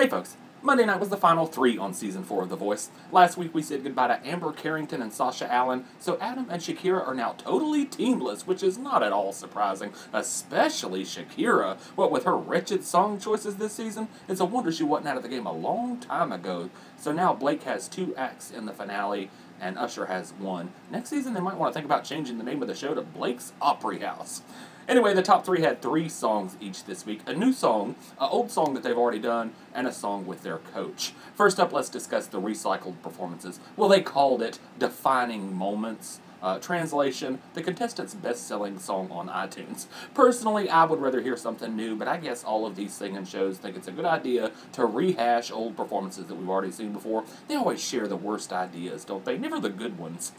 Hey folks, Monday night was the final 3 on Season 4 of The Voice. Last week we said goodbye to Amber Carrington and Sasha Allen, so Adam and Shakira are now totally teamless, which is not at all surprising, especially Shakira. What with her wretched song choices this season, it's a wonder she wasn't out of the game a long time ago. So now Blake has 2 acts in the finale, and Usher has 1. Next season they might want to think about changing the name of the show to Blake's Opry House. Anyway, the top 3 had 3 songs each this week. A new song, an old song that they've already done, and a song with their coach. First up, let's discuss the recycled performances. Well, they called it Defining Moments. Translation, the contestant's best-selling song on iTunes. Personally, I would rather hear something new, but I guess all of these singing shows think it's a good idea to rehash old performances that we've already seen before. They always share the worst ideas, don't they? Never the good ones.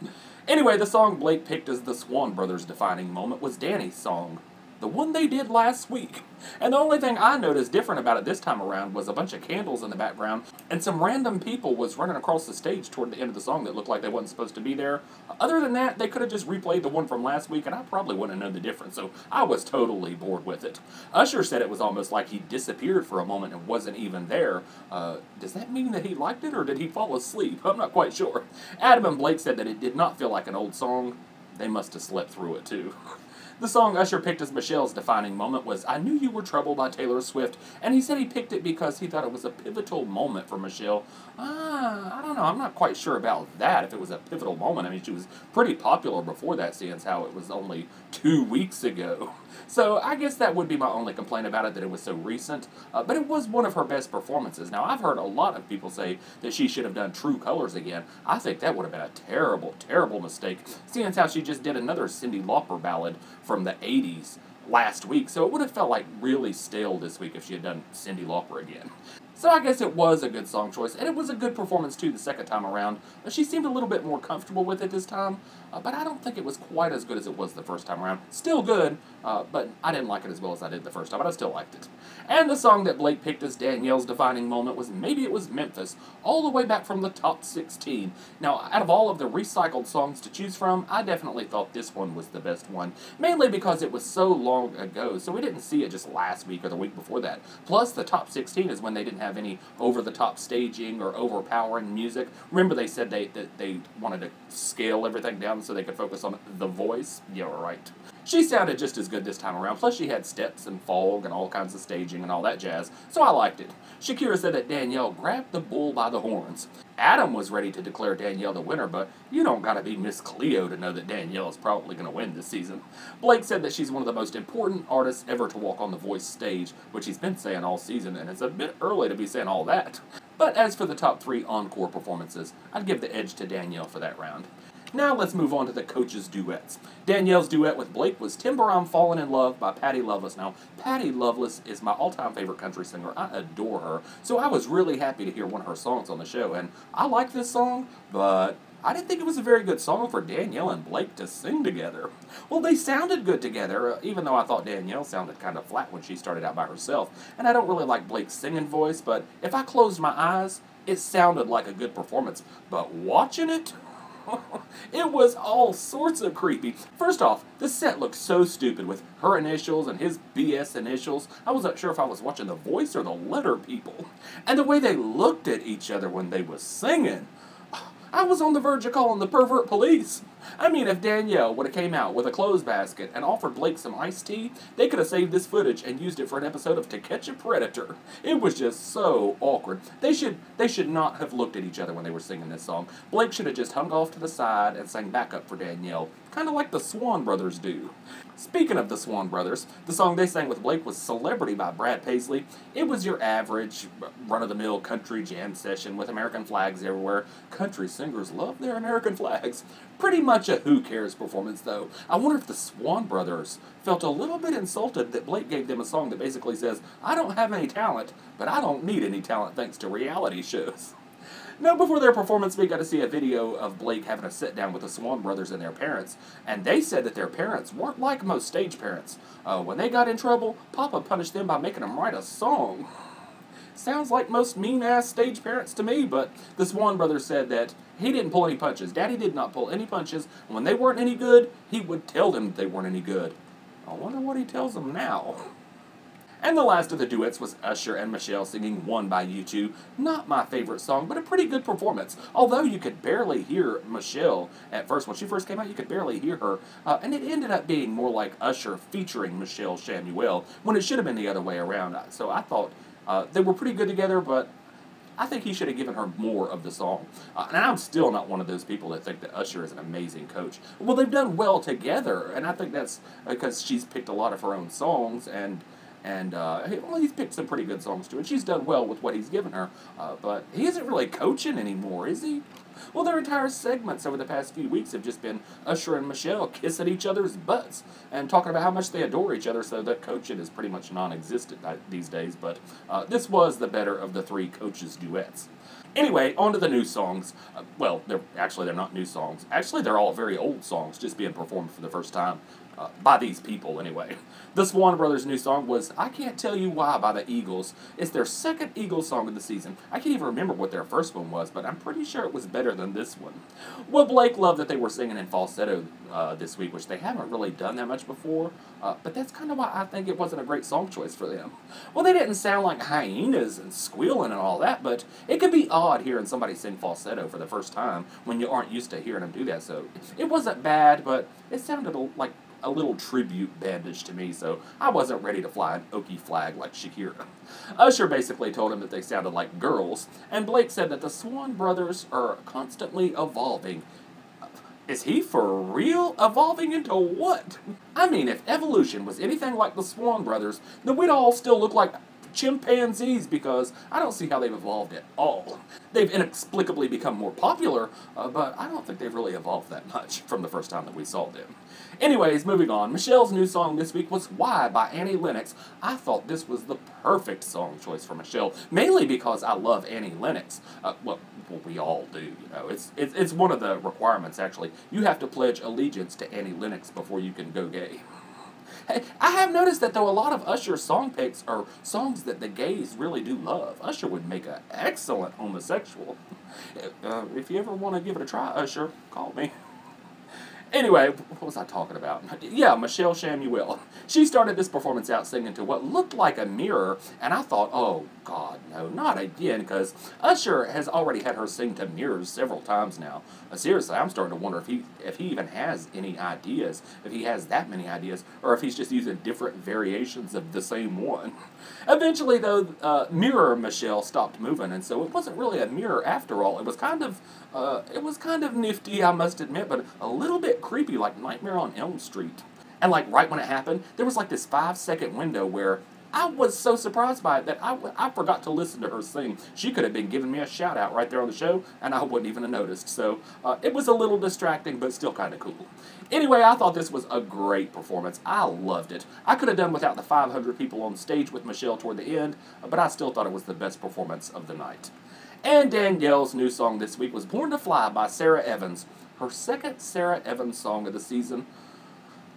Anyway, the song Blake picked as the Swon brothers' defining moment was Danny's song, the one they did last week. And the only thing I noticed different about it this time around was a bunch of candles in the background, and some random people was running across the stage toward the end of the song that looked like they wasn't supposed to be there. Other than that, they could have just replayed the one from last week, and I probably wouldn't have known the difference, so I was totally bored with it. Usher said it was almost like he disappeared for a moment and wasn't even there. Does that mean that he liked it, or did he fall asleep? I'm not quite sure. Adam and Blake said that it did not feel like an old song. They must have slept through it, too. The song Usher picked as Michelle's defining moment was I Knew You Were Trouble by Taylor Swift, and he said he picked it because he thought it was a pivotal moment for Michelle. I don't know, I'm not quite sure about that, if it was a pivotal moment. I mean, she was pretty popular before that, seeing as how it was only 2 weeks ago. So I guess that would be my only complaint about it, that it was so recent, but it was one of her best performances. Now, I've heard a lot of people say that she should have done True Colors again. I think that would have been a terrible, terrible mistake, seeing as how she just did another Cyndi Lauper ballad from the 80s last week, so it would have felt like really stale this week if she had done Cyndi Lauper again. So I guess it was a good song choice, and it was a good performance too the second time around. She seemed a little bit more comfortable with it this time, but I don't think it was quite as good as it was the first time around. Still good, but I didn't like it as well as I did the first time, but I still liked it. And the song that Blake picked as Danielle's defining moment was Maybe It Was Memphis, all the way back from the top 16. Now, out of all of the recycled songs to choose from, I definitely thought this one was the best one, mainly because it was so long ago, so we didn't see it just last week or the week before that. Plus, the top 16 is when they didn't have any over-the-top staging or overpowering music. Remember they said that they wanted to scale everything down so they could focus on the voice? Yeah, right. She sounded just as good this time around, plus she had steps and fog and all kinds of staging and all that jazz, so I liked it. Shakira said that Danielle grabbed the bull by the horns. Adam was ready to declare Danielle the winner, but you don't gotta be Miss Cleo to know that Danielle is probably gonna win this season. Blake said that she's one of the most important artists ever to walk on the Voice stage, which he's been saying all season, and it's a bit early to be saying all that. But as for the top 3 encore performances, I'd give the edge to Danielle for that round. Now let's move on to the coaches' duets. Danielle's duet with Blake was Timber I'm Falling in Love by Patty Loveless. Now, Patty Loveless is my all-time favorite country singer. I adore her. So I was really happy to hear one of her songs on the show, and I like this song, but I didn't think it was a very good song for Danielle and Blake to sing together. Well, they sounded good together, even though I thought Danielle sounded kind of flat when she started out by herself. And I don't really like Blake's singing voice, but if I closed my eyes, it sounded like a good performance. But watching it, it was all sorts of creepy. First off, the set looked so stupid with her initials and his BS initials. I wasn't sure if I was watching The Voice or the Letter People. And the way they looked at each other when they was singing, I was on the verge of calling the pervert police. I mean, if Danielle would have came out with a clothes basket and offered Blake some iced tea, they could have saved this footage and used it for an episode of To Catch a Predator. It was just so awkward. They should not have looked at each other when they were singing this song. Blake should have just hung off to the side and sang backup for Danielle, kind of like the Swon brothers do. Speaking of the Swon brothers, the song they sang with Blake was Celebrity by Brad Paisley. It was your average, run-of-the-mill country jam session with American flags everywhere. Country singers love their American flags. Pretty much a who cares performance, though. I wonder if the Swon brothers felt a little bit insulted that Blake gave them a song that basically says, I don't have any talent, but I don't need any talent thanks to reality shows. Now, before their performance, we got to see a video of Blake having a sit-down with the Swon brothers and their parents, and they said that their parents weren't like most stage parents. When they got in trouble, Papa punished them by making them write a song. Sounds like most mean-ass stage parents to me, but the Swon brothers said that he didn't pull any punches. Daddy did not pull any punches, and when they weren't any good, he would tell them that they weren't any good. I wonder what he tells them now. And the last of the duets was Usher and Michelle singing One by U2. Not my favorite song, but a pretty good performance. Although you could barely hear Michelle at first. When she first came out, you could barely hear her. And it ended up being more like Usher featuring Michelle Chamuel, when it should have been the other way around. So I thought they were pretty good together, but I think he should have given her more of the song. And I'm still not one of those people that think that Usher is an amazing coach. Well, they've done well together, and I think that's because she's picked a lot of her own songs, and well, he's picked some pretty good songs too, and she's done well with what he's given her. But he isn't really coaching anymore, is he? Well, their entire segments over the past few weeks have just been Usher and Michelle kissing each other's butts and talking about how much they adore each other, so the coaching is pretty much non-existent these days, but this was the better of the three coaches' duets. Anyway, on to the new songs. Well, they're not new songs. Actually, they're all very old songs just being performed for the first time. By these people, anyway. The Swon Brothers' new song was I Can't Tell You Why by the Eagles. It's their second Eagles song of the season. I can't even remember what their first one was, but I'm pretty sure it was better than this one. Well, Blake loved that they were singing in falsetto this week, which they haven't really done that much before, but that's kind of why I think it wasn't a great song choice for them. Well, they didn't sound like hyenas and squealing and all that, but it could be odd hearing somebody sing falsetto for the first time when you aren't used to hearing them do that, so it wasn't bad, but it sounded like a little tribute bandish to me, so I wasn't ready to fly an Okie flag like Shakira. Usher basically told him that they sounded like girls, and Blake said that the Swon Brothers are constantly evolving. Is he for real? Evolving into what? I mean, if evolution was anything like the Swon Brothers, then we'd all still look like chimpanzees, because I don't see how they've evolved at all. They've inexplicably become more popular, but I don't think they've really evolved that much from the first time that we saw them. Anyways, moving on. Michelle's new song this week was Why by Annie Lennox. I thought this was the perfect song choice for Michelle, mainly because I love Annie Lennox. Well, we all do, you know. It's one of the requirements, actually. You have to pledge allegiance to Annie Lennox before you can go gay. Hey, I have noticed that, though, a lot of Usher's song picks are songs that the gays really do love. Usher would make an excellent homosexual. If you ever want to give it a try, Usher, call me. Anyway, what was I talking about? Yeah, Michelle Chamuel. She started this performance out singing to what looked like a mirror, and I thought, oh, God, no, not again, because Usher has already had her sing to mirrors several times now. Seriously, I'm starting to wonder if he even has any ideas, if he has that many ideas, or if he's just using different variations of the same one. Eventually, though, Mirror Michelle stopped moving, and so it wasn't really a mirror after all. It was kind of nifty, I must admit, but a little bit creepy, like Nightmare on Elm Street. And like right when it happened, there was like this 5-second window where I was so surprised by it that I forgot to listen to her sing. She could have been giving me a shout out right there on the show, and I wouldn't even have noticed. So it was a little distracting, but still kind of cool. Anyway, I thought this was a great performance. I loved it. I could have done without the 500 people on stage with Michelle toward the end, but I still thought it was the best performance of the night. And Danielle's new song this week was Born to Fly by Sarah Evans. Her second Sarah Evans song of the season.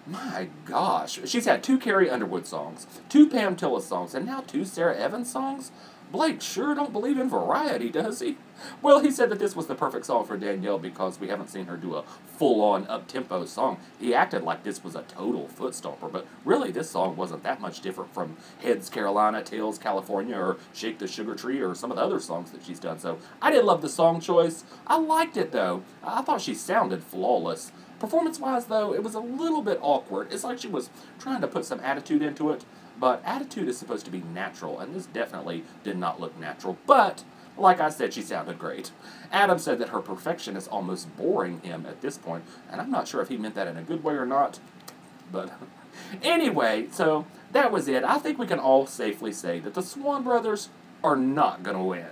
My gosh. She's had 2 Carrie Underwood songs, 2 Pam Tillis songs, and now 2 Sarah Evans songs? Blake sure don't believe in variety, does he? Well, he said that this was the perfect song for Danielle because we haven't seen her do a full-on up-tempo song. He acted like this was a total foot-stomper, but really this song wasn't that much different from Heads Carolina, Tails California, or Shake the Sugar Tree, or some of the other songs that she's done. So I did love the song choice. I liked it, though. I thought she sounded flawless. Performance-wise, though, it was a little bit awkward. It's like she was trying to put some attitude into it, but attitude is supposed to be natural, and this definitely did not look natural. But, like I said, she sounded great. Adam said that her perfection is almost boring him at this point, and I'm not sure if he meant that in a good way or not. But anyway, so that was it. I think we can all safely say that the Swon Brothers are not going to win.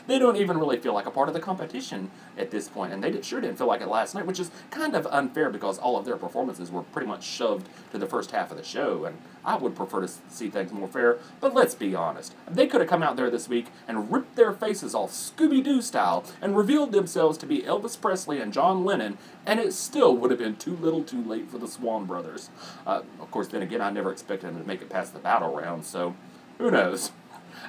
They don't even really feel like a part of the competition at this point, and they sure didn't feel like it last night, which is kind of unfair because all of their performances were pretty much shoved to the first half of the show, and I would prefer to see things more fair, but let's be honest. They could have come out there this week and ripped their faces off Scooby-Doo style and revealed themselves to be Elvis Presley and John Lennon, and it still would have been too little too late for the Swon Brothers. Of course, then again, I never expected them to make it past the battle round, so who knows?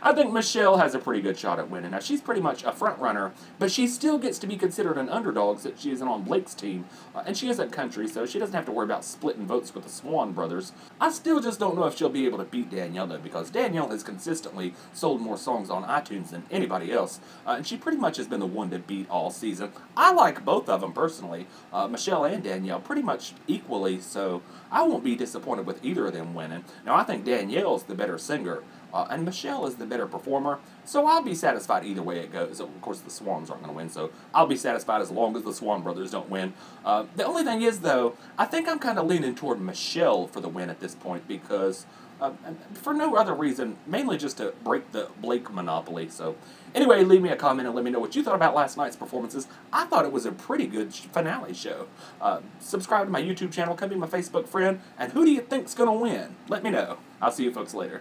I think Michelle has a pretty good shot at winning. Now, she's pretty much a front runner, but she still gets to be considered an underdog since she isn't on Blake's team, and she isn't country, so she doesn't have to worry about splitting votes with the Swon brothers. I still just don't know if she'll be able to beat Danielle, though, because Danielle has consistently sold more songs on iTunes than anybody else, and she pretty much has been the one to beat all season. I like both of them personally, Michelle and Danielle, pretty much equally, so I won't be disappointed with either of them winning. Now, I think Danielle's the better singer, and Michelle is the better performer, so I'll be satisfied either way it goes. Of course, the Swans aren't going to win, so I'll be satisfied as long as the Swon brothers don't win. The only thing is, though, I think I'm kind of leaning toward Michelle for the win at this point because, for no other reason, mainly just to break the Blake monopoly. So, anyway, leave me a comment and let me know what you thought about last night's performances. I thought it was a pretty good finale show. Subscribe to my YouTube channel, come be my Facebook friend, and who do you think's going to win? Let me know. I'll see you folks later.